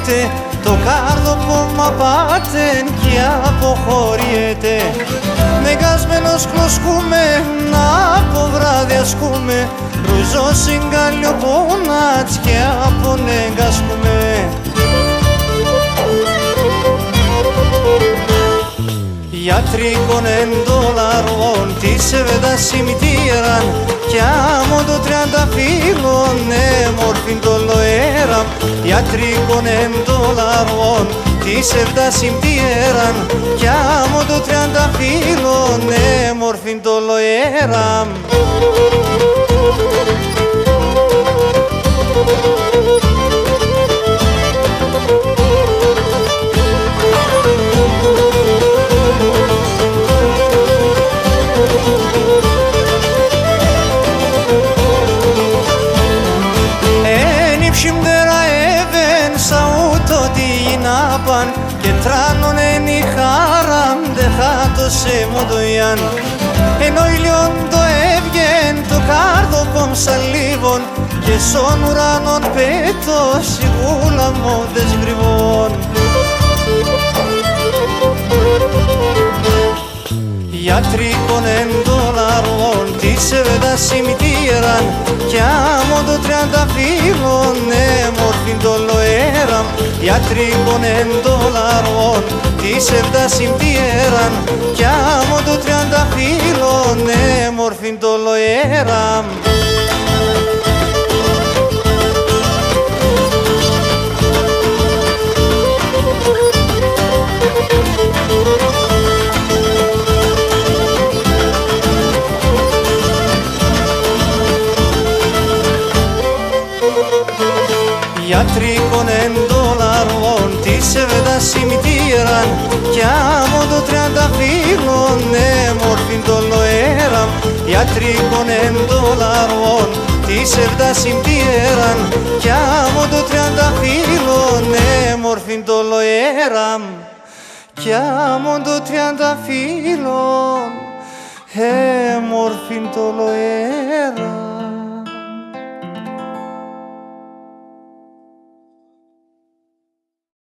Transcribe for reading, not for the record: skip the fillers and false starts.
αποχωριέται, το καρδοκόμμα πάτεν κι αποχωριέται. Μεγασμένος κλωσκούμε, να από βράδυ ασκούμε, ρουζό συγκάλιο πονάτς και απονεγκασκούμε. Γιατρικών εντολαρών της εβδα σημητήραν κι άμμο το 30 φύλλων έμορφην το λοέραν. Γιατρικών εντολαρών της εβδα σημητήραν κι άμμο το 30 φύλλων έμορφην το λοέραν. Και τράνον εν η χάραμ δε χάτωσε μοντοϊάν. Ενώ ηλιόν το έβγεν το κάρδοκομ σαλίβων και σον ουρανόν πέτος η γούλα μόντες γρυβών. Γιατρικών εντολαρών της εβδα σημητήραν κι άμμο το 30 φύλλων έμορφην το λοέραν. Γιατρικών εντολαρών της εβδα σημητήραν κι άμμο το 30 φύλλων έμορφην το λοέραν. Γιατρικών εντολαρών της εβδα σημητήραν κι άμμο το 30 φύλλων έμορφην το λοέραν. Γιατρικών εντολαρών της εβδα σημητήραν κι άμμο το 30 φύλλων έμορφην το λοέραν. Κι άμμο το 30 φύλλων έμορφην το λοέραν.